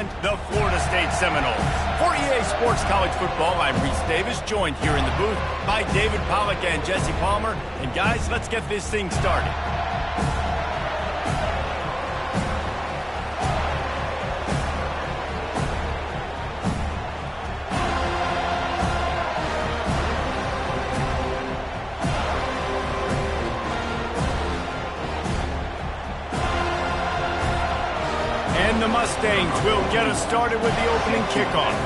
and the Florida State Seminoles. For EA Sports College Football, I'm Reese Davis, joined here in the booth by David Pollack and Jesse Palmer. And guys, let's get this thing started. The Mustangs will get us started with the opening kickoff.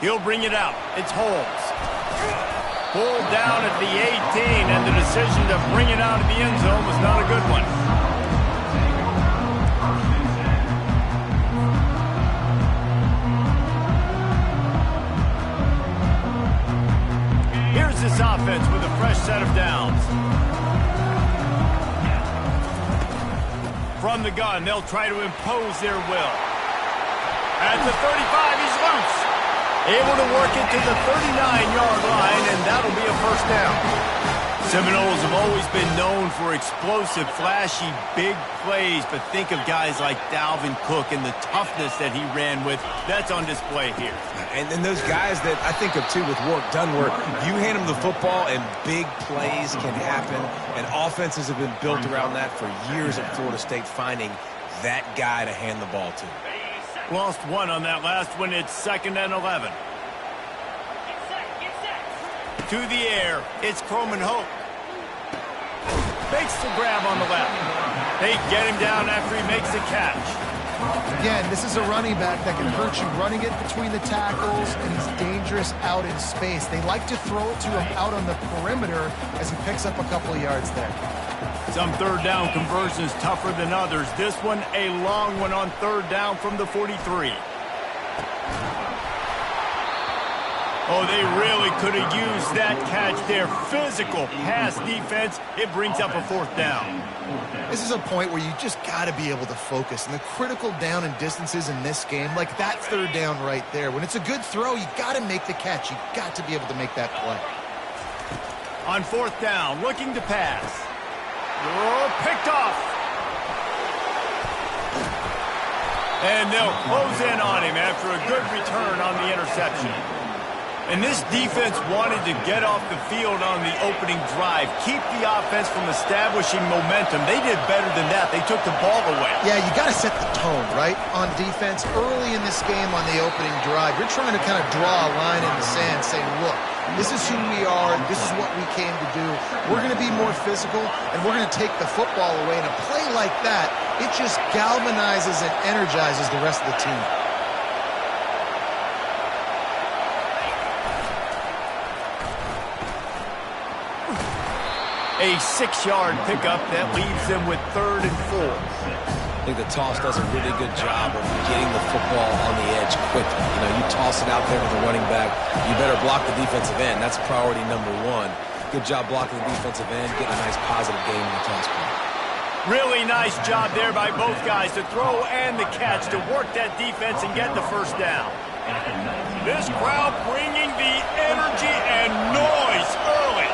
He'll bring it out. It's Holmes. Pulled down at the 18, and the decision to bring it out of the end zone was not a good one. This offense with a fresh set of downs. From the gun, they'll try to impose their will. At the 35, he's loose. Able to work it to the 39-yard line, and that'll be a first down. Seminoles have always been known for explosive, flashy, big plays, but think of guys like Dalvin Cook and the toughness that he ran with. That's on display here. And then those guys that I think of, too, with Warrick Dunn, where you hand them the football and big plays can happen, and offenses have been built around that for years at Florida State, finding that guy to hand the ball to. Lost one on that last one. It's 2nd and 11. To the air, it's Croman Hope. Makes the grab on the left. They get him down after he makes the catch. Again, this is a running back that can hurt you running it between the tackles, and he's dangerous out in space. They like to throw it to him out on the perimeter as he picks up a couple of yards there. Some third down conversions tougher than others. This one, a long one on third down from the 43. Oh, they really could have used that catch there. Physical pass defense. It brings up a fourth down. This is a point where you just got to be able to focus. And the critical down and distances in this game, like that third down right there. When it's a good throw, you got to make the catch. You got to be able to make that play. On fourth down, looking to pass. Oh, picked off. And they'll close in on him after a good return on the interception. And this defense wanted to get off the field on the opening drive, keep the offense from establishing momentum. They did better than that. They took the ball away. Yeah, you got to set the tone, right, on defense. Early in this game on the opening drive, you're trying to kind of draw a line in the sand saying, look, this is who we are. This is what we came to do. We're going to be more physical, and we're going to take the football away. And a play like that, it just galvanizes and energizes the rest of the team. A 6-yard pickup that leaves them with 3rd and 4. I think the toss does a really good job of getting the football on the edge quickly. You know, you toss it out there to the running back, you better block the defensive end. That's priority number one. Good job blocking the defensive end, getting a nice positive game in the toss play. Really nice job there by both guys to throw and the catch to work that defense and get the first down. This crowd bringing the energy and noise early.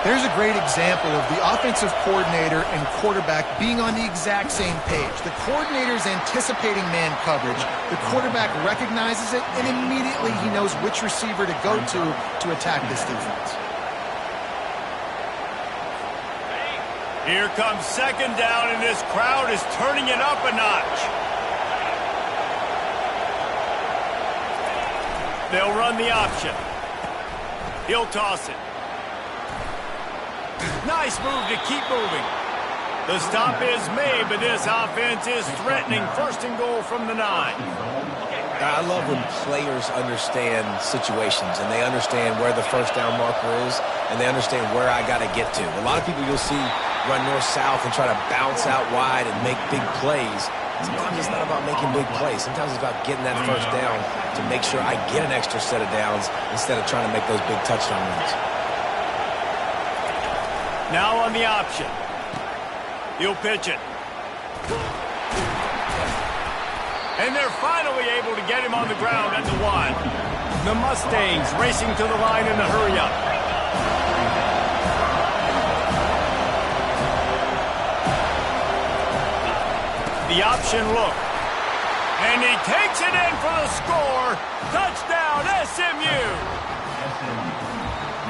There's a great example of the offensive coordinator and quarterback being on the exact same page. The coordinator's anticipating man coverage. The quarterback recognizes it, and immediately he knows which receiver to go to attack this defense. Here comes 2nd down, and this crowd is turning it up a notch. They'll run the option. He'll toss it. Nice move to keep moving. The stop is made, but this offense is threatening 1st and goal from the 9. I love when players understand situations and they understand where the first down marker is and they understand where I got to get to. A lot of people you'll see run north-south and try to bounce out wide and make big plays. Sometimes it's not about making big plays. Sometimes it's about getting that first down to make sure I get an extra set of downs instead of trying to make those big touchdown runs. Now on the option. He'll pitch it. And they're finally able to get him on the ground at the 1. The Mustangs racing to the line in a hurry-up. the option look. And he takes it in for the score. Touchdown, SMU.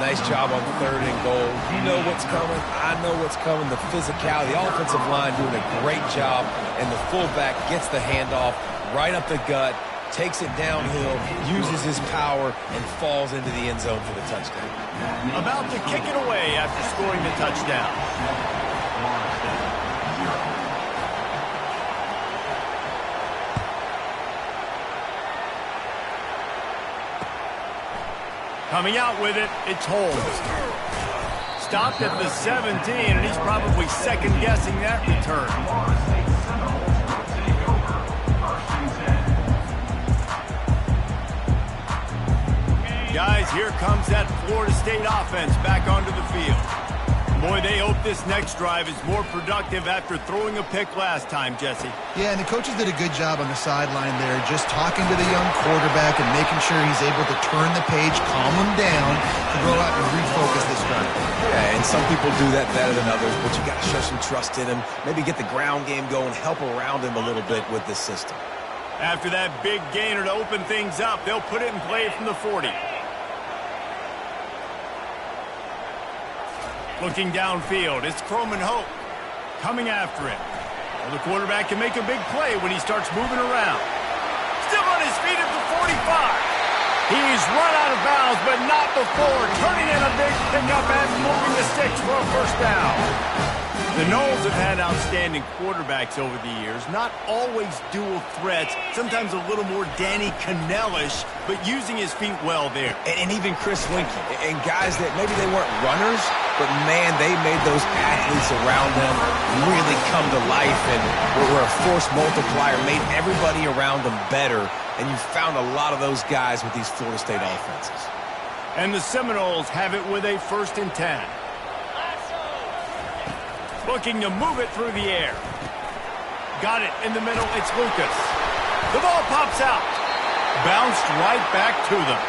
Nice job on 3rd and goal. You know what's coming. I know what's coming. The physicality, the offensive line doing a great job. And the fullback gets the handoff right up the gut, takes it downhill, uses his power, and falls into the end zone for the touchdown. About to kick it away after scoring the touchdown. Coming out with it, it's Holmes. Stopped at the 17, and he's probably second-guessing that return. Guys, here comes that Florida State offense back onto the field. Boy, they hope this next drive is more productive after throwing a pick last time, Jesse. Yeah, and the coaches did a good job on the sideline there, just talking to the young quarterback and making sure he's able to turn the page, calm him down, to go out and refocus this drive. Yeah, and some people do that better than others, but you got to show some trust in him, maybe get the ground game going, help around him a little bit with this system. After that big gainer to open things up, they'll put it in play from the 40. Looking downfield, it's Croman Hope coming after it. Well, the quarterback can make a big play when he starts moving around. Still on his feet at the 45. He's run out of bounds, but not before turning in a big pickup and moving the sticks for a first down. The Noles have had outstanding quarterbacks over the years, not always dual threats, sometimes a little more Danny Cannell-ish, but using his feet well there. And even Chris Winkie, and guys that maybe they weren't runners, but man, they made those athletes around them really come to life and were a force multiplier, made everybody around them better, and you found a lot of those guys with these Florida State offenses. And the Seminoles have it with a 1st and 10. Looking to move it through the air. Got it in the middle. It's Lucas. The ball pops out. Bounced right back to them.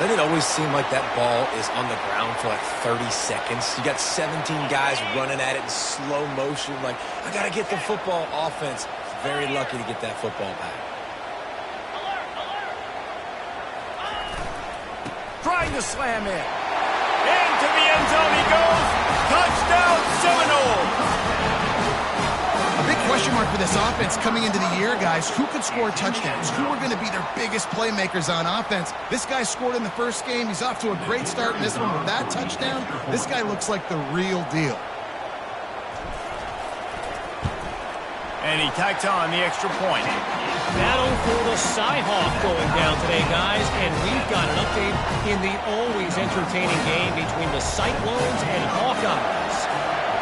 Doesn't it always seem like that ball is on the ground for like 30 seconds? You got 17 guys running at it in slow motion. Like, I got to get the football. Offense is very lucky to get that football back. Trying to slam in. Into the end zone he goes. Touchdown, Seminoles. A big question mark for this offense coming into the year, guys. Who could score touchdowns? Who are going to be their biggest playmakers on offense? This guy scored in the first game. He's off to a great start in this one with that touchdown. This guy looks like the real deal. And he tacks on the extra point. Battle for the Cyhawk going down today, guys. And we've got an update in the always entertaining game between the Cyclones and Hawkeyes.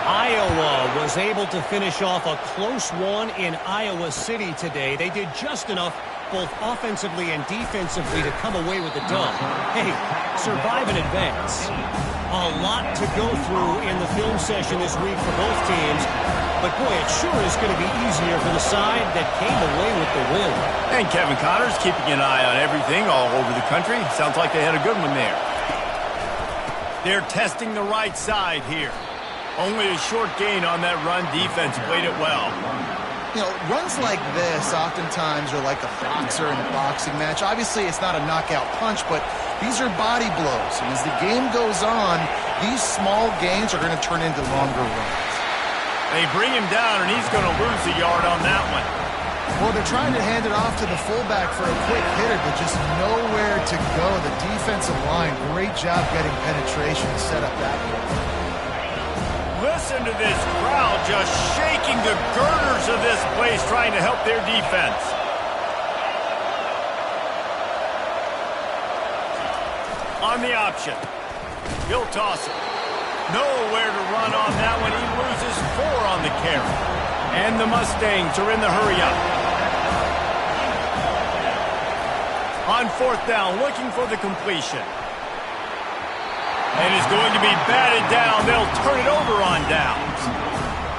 Iowa was able to finish off a close one in Iowa City today. They did just enough both offensively and defensively to come away with the dub. Hey, survive and advance. A lot to go through in the film session this week for both teams. But, boy, it sure is going to be easier for the side that came away with the win. And Kevin Connors keeping an eye on everything all over the country. Sounds like they had a good one there. They're testing the right side here. Only a short gain on that run. Defense played it well. You know, runs like this oftentimes are like a boxer in a boxing match. Obviously, it's not a knockout punch, but these are body blows. And as the game goes on, these small gains are going to turn into longer runs. They bring him down, and he's going to lose a yard on that one. Well, they're trying to hand it off to the fullback for a quick hitter, but just nowhere to go. The defensive line, great job getting penetration to set up that one. Listen to this crowd just shaking the girders of this place, trying to help their defense. On the option, he'll toss it. Nowhere to run on that one. He loses 4 on the carry. And the Mustangs are in the hurry-up. On 4th down, looking for the completion. And is going to be batted down. They'll turn it over on downs.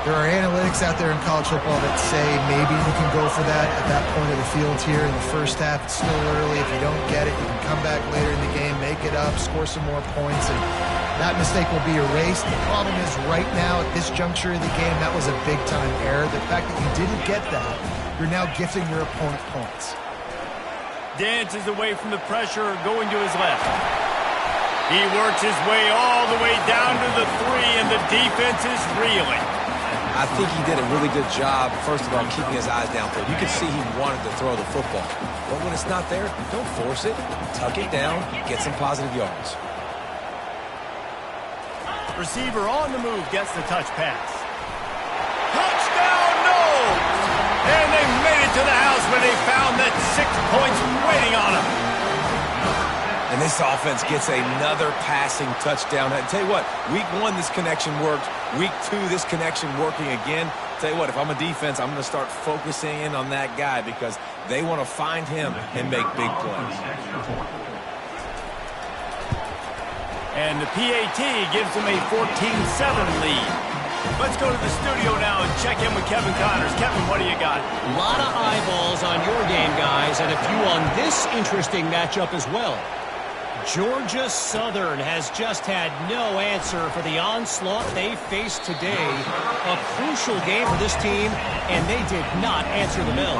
There are analytics out there in college football that say maybe you can go for that at that point of the field here in the first half. It's still early. If you don't get it, you can come back later in the game, make it up, score some more points, and that mistake will be erased. The problem is right now at this juncture of the game, that was a big-time error. The fact that you didn't get that, you're now gifting your opponent points. Dances away from the pressure, going to his left. He works his way all the way down to the 3, and the defense is reeling. I think he did a really good job, first of all, keeping his eyes downfield. You could see he wanted to throw the football. But when it's not there, don't force it. Tuck it down, get some positive yards. Receiver on the move gets the touch pass. Touchdown, no! And they made it to the house when they found that 6 points waiting on them. And this offense gets another passing touchdown. I tell you what, week 1, this connection worked. Week 2, this connection working again. Tell you what, if I'm a defense, I'm going to start focusing in on that guy because they want to find him and make big plays. And the PAT gives them a 14-7 lead. Let's go to the studio now and check in with Kevin Connors. Kevin, what do you got? A lot of eyeballs on your game, guys, and a few on this interesting matchup as well. Georgia Southern has just had no answer for the onslaught they faced today. A crucial game for this team, and they did not answer the bell.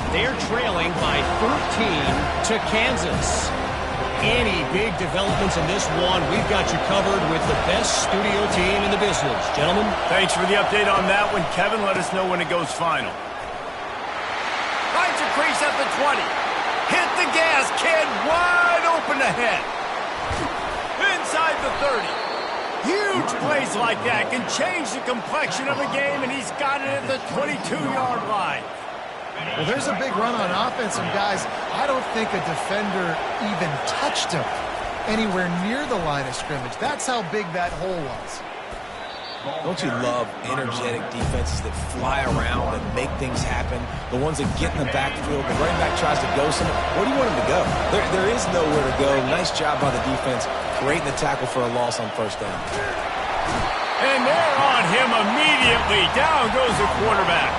They're trailing by 13 to Kansas. Any big developments in this one, we've got you covered with the best studio team in the business. Gentlemen. Thanks for the update on that one. Kevin, let us know when it goes final. Finds a crease at the 20. Hit the gas, kid, wide open ahead. Inside the 30. Huge plays like that can change the complexion of a game, and he's got it at the 22-yard line. Well, there's a big run on offense, and guys, I don't think a defender even touched him anywhere near the line of scrimmage. That's how big that hole was. Don't you love energetic defenses that fly around and make things happen? The ones that get in the backfield, the running back tries to go somewhere. Where do you want him to go? There is nowhere to go. Nice job by the defense, creating the tackle for a loss on first down. And they're on him immediately. Down goes the quarterback.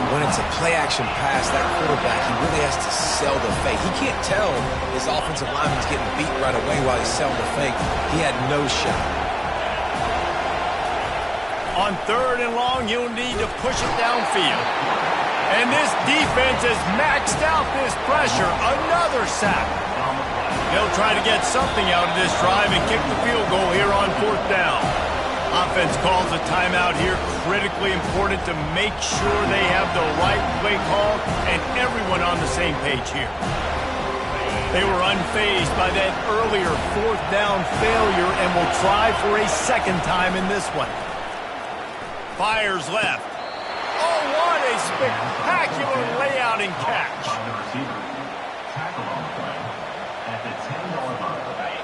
When it's a play-action pass, that quarterback, he really has to sell the fake. He can't tell his offensive lineman's getting beat right away while he's selling the fake. He had no shot. On 3rd and long, you'll need to push it downfield. And this defense has maxed out this pressure. Another sack. They'll try to get something out of this drive and kick the field goal here on 4th down. Offense calls a timeout here. Critically important to make sure they have the right play call and everyone on the same page here. They were unfazed by that earlier 4th down failure and will try for a second time in this one. Fires left. Oh, what a spectacular layout and catch.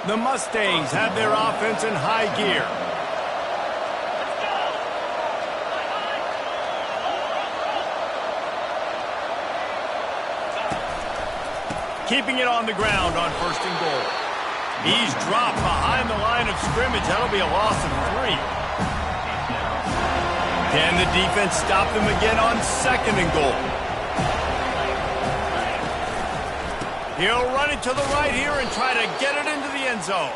The Mustangs have their offense in high gear. Keeping it on the ground on 1st and goal. He's dropped behind the line of scrimmage. That'll be a loss of 3. Can the defense stop them again on 2nd and goal? He'll run it to the right here and try to get it into the end zone.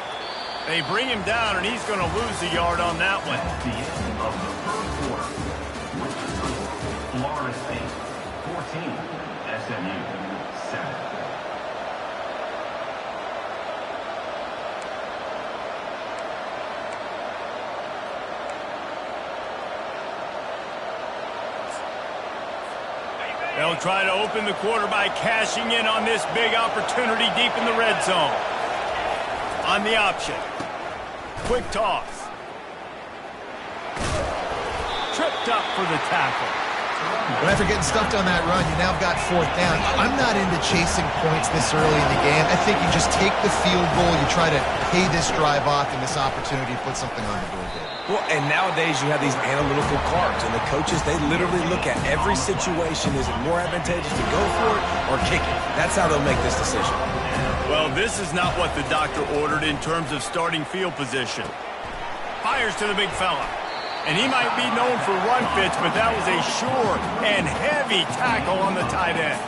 They bring him down, and he's going to lose a yard on that one. At the end of the 3rd quarter, Florida State 14, SMU 7. They'll try to open the quarter by cashing in on this big opportunity deep in the red zone. On the option. Quick toss. Tripped up for the tackle. But after getting stuffed on that run, you now got 4th down. I'm not into chasing points this early in the game. I think you just take the field goal, you try to pay this drive off and this opportunity to put something on the board there. Well, and nowadays you have these analytical cards, and the coaches, they literally look at every situation. Is it more advantageous to go for it or kick it? That's how they'll make this decision. Well, this is not what the doctor ordered in terms of starting field position. Fires to the big fella. And he might be known for run fits, but that was a sure and heavy tackle on the tight end.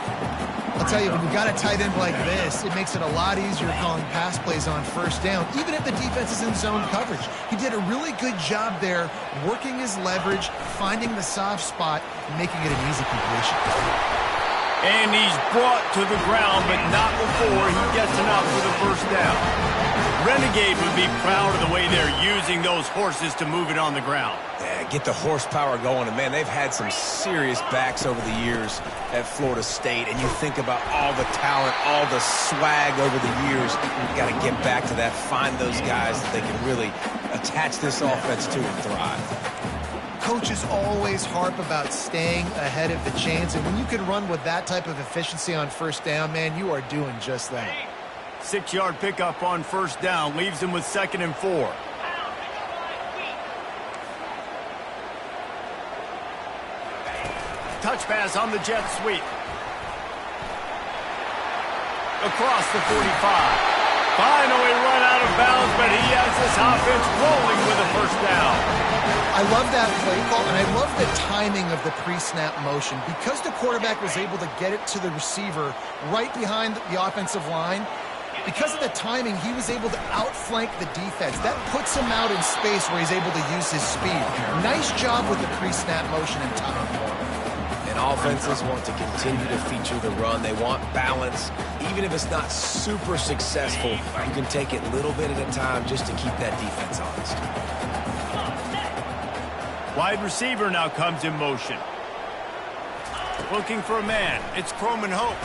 I'll tell you, when you got a tight end like this, it makes it a lot easier calling pass plays on first down, even if the defense is in zone coverage. He did a really good job there, working his leverage, finding the soft spot, and making it an easy completion. And he's brought to the ground, but not before he gets enough for the first down. Renegade would be proud of the way they're using those horses to move it on the ground. Yeah, get the horsepower going. And, man, they've had some serious backs over the years at Florida State. And you think about all the talent, all the swag over the years. You've got to get back to that, find those guys that they can really attach this offense to and thrive. Coaches always harp about staying ahead of the chains, and when you can run with that type of efficiency on first down, man, you are doing just that. 6-yard pickup on first down leaves him with 2nd and 4. Touch pass on the jet sweep. Across the 45. Finally run out of bounds, but he has this offense rolling with a first down. I love that play call, and I love the timing of the pre-snap motion. Because the quarterback was able to get it to the receiver right behind the offensive line, because of the timing, he was able to outflank the defense. That puts him out in space where he's able to use his speed. Nice job with the pre-snap motion and timing. And offenses want to continue to feature the run. They want balance. Even if it's not super successful, you can take it little bit at a time just to keep that defense honest. Wide receiver now comes in motion. Looking for a man. It's Croman Hope.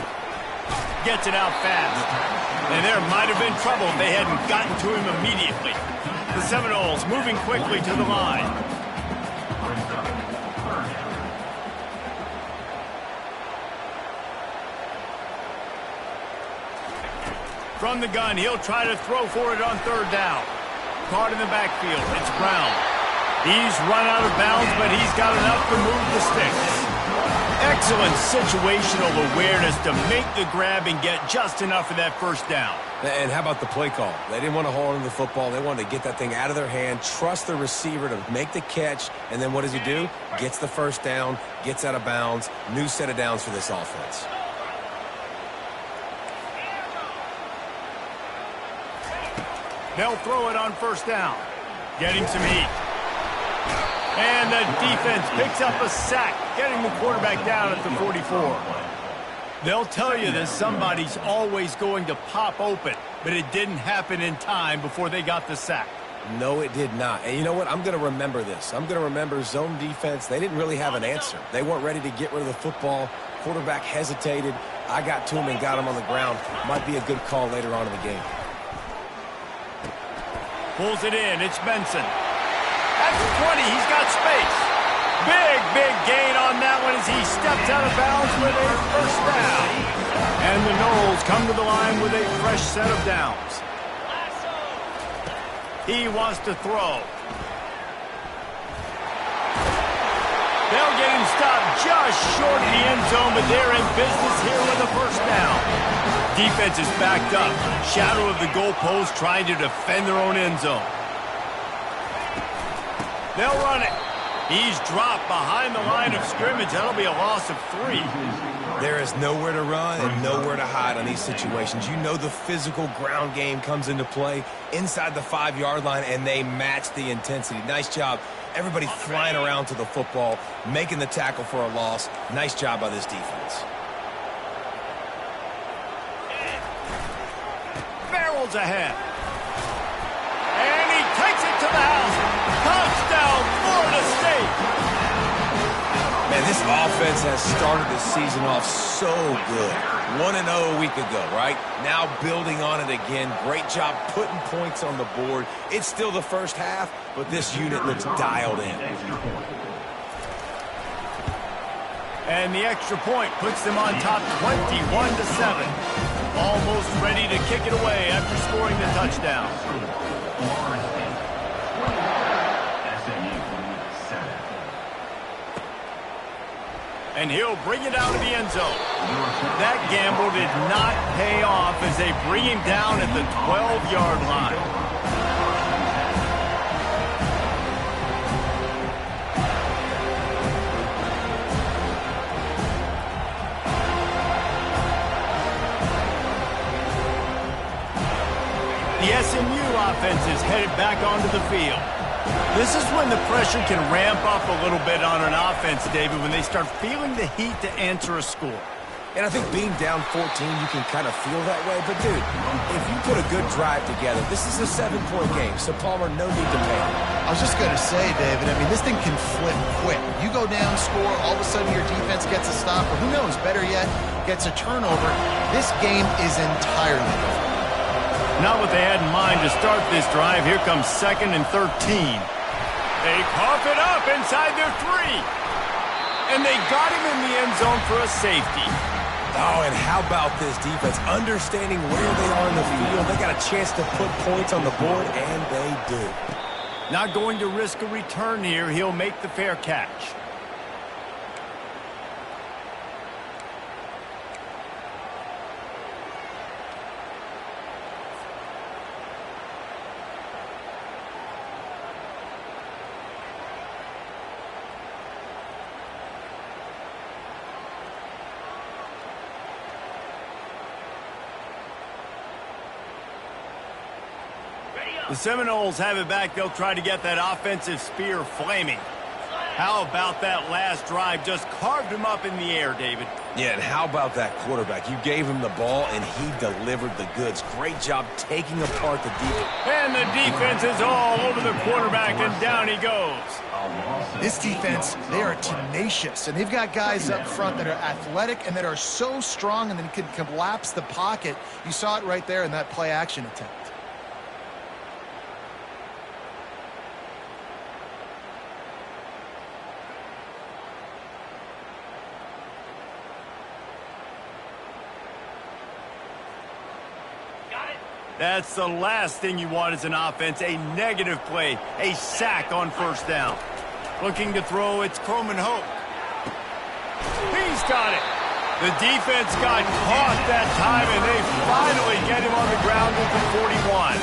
Gets it out fast. And there might have been trouble if they hadn't gotten to him immediately. The Seminoles moving quickly to the line. From the gun, he'll try to throw for it on 3rd down. Caught in the backfield. It's Brown. He's run out of bounds, but he's got enough to move the sticks. Excellent situational awareness to make the grab and get just enough of that first down. And how about the play call? They didn't want to hold on to the football. They wanted to get that thing out of their hand, trust the receiver to make the catch, and then what does he do? Gets the first down, gets out of bounds. New set of downs for this offense. They'll throw it on first down. Getting some heat. And the defense picks up a sack, getting the quarterback down at the 44. They'll tell you that somebody's always going to pop open, but it didn't happen in time before they got the sack. No, it did not. And you know what? I'm going to remember this. I'm going to remember zone defense. They didn't really have an answer. They weren't ready to get rid of the football. Quarterback hesitated. I got to him and got him on the ground. Might be a good call later on in the game. Pulls it in. It's Benson. At the 20, he's got space. Big gain on that one as he steps out of bounds with a first down. And the Noles come to the line with a fresh set of downs. He wants to throw. They'll get him stopped just short of the end zone, but they're in business here with a first down. Defense is backed up. Shadow of the goalpost trying to defend their own end zone. They'll run it. He's dropped behind the line of scrimmage. That'll be a loss of 3. There is nowhere to run and nowhere to hide on these situations. You know the physical ground game comes into play inside the 5-yard line, and they match the intensity. Nice job. Everybody flying around to the football, making the tackle for a loss. Nice job by this defense. Barrels ahead. And he takes it to the house. Touchdown, Florida State. Man, this offense has started the season off so good. 1-0 a week ago, right? Now building on it again. Great job putting points on the board. It's still the first half, but this unit looks dialed in. And the extra point puts them on top 21-7. Almost ready to kick it away after scoring the touchdown. And he'll bring it out of the end zone. That gamble did not pay off as they bring him down at the 12-yard line. offense is headed back onto the field. This is when the pressure can ramp up a little bit on an offense, David, when they start feeling the heat to answer a score. And I think being down 14, you can kind of feel that way. But, dude, if you put a good drive together, this is a 7-point game, so Palmer, no need to panic. I was just going to say, David, I mean, this thing can flip quick. You go down, score, all of a sudden your defense gets a stop, or who knows, better yet, gets a turnover. This game is entirely different. Not what they had in mind to start this drive. Here comes 2nd and 13. They cough it up inside their 3. And they got him in the end zone for a safety. Oh, and how about this defense? Understanding where they are in the field. They got a chance to put points on the board, and they do. Not going to risk a return here. He'll make the fair catch. The Seminoles have it back. They'll try to get that offensive spear flaming. How about that last drive? Just carved him up in the air, David. Yeah, and how about that quarterback? You gave him the ball, and he delivered the goods. Great job taking apart the defense. And the defense is all over the quarterback, and down he goes. This defense, they are tenacious, and they've got guys up front that are athletic and that are so strong and then can collapse the pocket. You saw it right there in that play-action attempt. That's the last thing you want as an offense, a negative play, a sack on 1st down. Looking to throw, it's Croman Hoke. He's got it. The defense got caught that time, and they finally get him on the ground at the 41.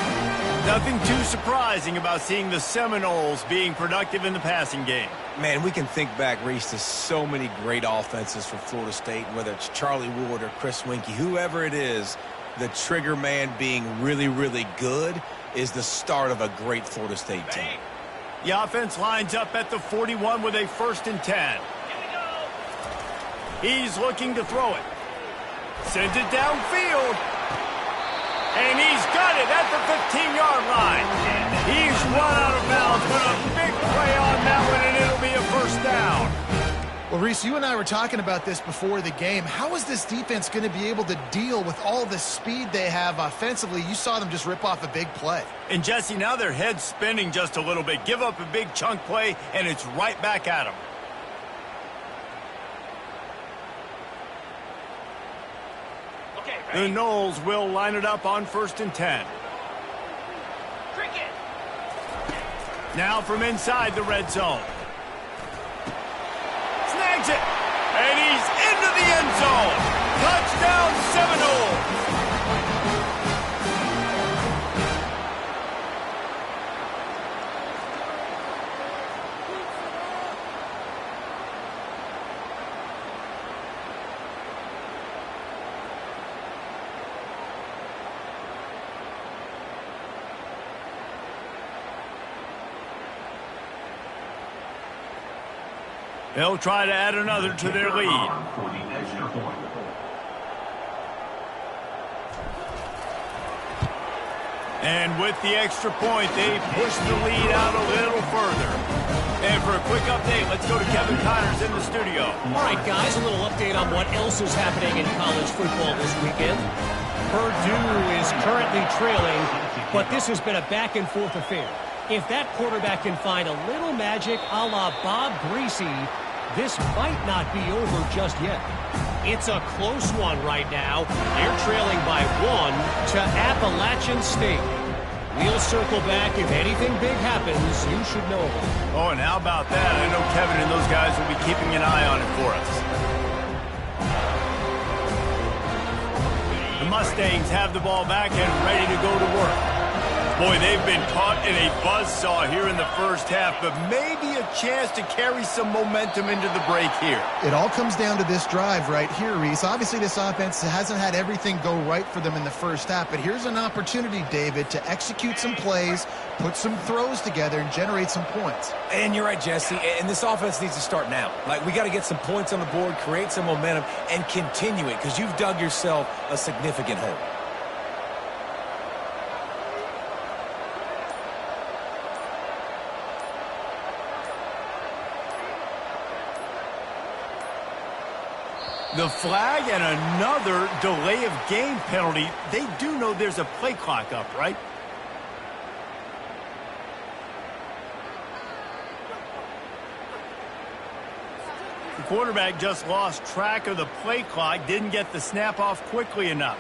Nothing too surprising about seeing the Seminoles being productive in the passing game. Man, we can think back, Reese, to so many great offenses for Florida State, whether it's Charlie Ward or Chris Winkie, whoever it is. The trigger man being really, really good is the start of a great Florida State team. The offense lines up at the 41 with a 1st and 10. He's looking to throw it. Sends it downfield. And he's got it at the 15-yard line. He's run out of bounds, but a big play on that one, and it'll be a 1st down. Well, Reese, you and I were talking about this before the game. How is this defense going to be able to deal with all the speed they have offensively? You saw them just rip off a big play. And, Jesse, now their head's spinning just a little bit. Give up a big chunk play, and it's right back at them. The Noles will line it up on 1st and 10. Now from inside the red zone. Snags it, and he's into the end zone. Touchdown, Seminoles. They'll try to add another to their lead. And with the extra point, they push the lead out a little further. And for a quick update, let's go to Kevin Connors in the studio. All right, guys, a little update on what else is happening in college football this weekend. Purdue is currently trailing, but this has been a back-and-forth affair. If that quarterback can find a little magic a la Bob Greasy, this might not be over just yet. It's a close one right now. They're trailing by 1 to Appalachian State. We'll circle back. If anything big happens, you should know about it. Oh, and how about that? I know Kevin and those guys will be keeping an eye on it for us. The Mustangs have the ball back and ready to go to work. Boy, they've been caught in a buzzsaw here in the first half, but maybe a chance to carry some momentum into the break here. It all comes down to this drive right here, Reese. Obviously, this offense hasn't had everything go right for them in the first half, but here's an opportunity, David, to execute some plays, put some throws together, and generate some points. And you're right, Jesse, and this offense needs to start now. Like, we got to get some points on the board, create some momentum, and continue it, because you've dug yourself a significant hole. The flag and another delay of game penalty. They do know there's a play clock up, right? The quarterback just lost track of the play clock, didn't get the snap off quickly enough.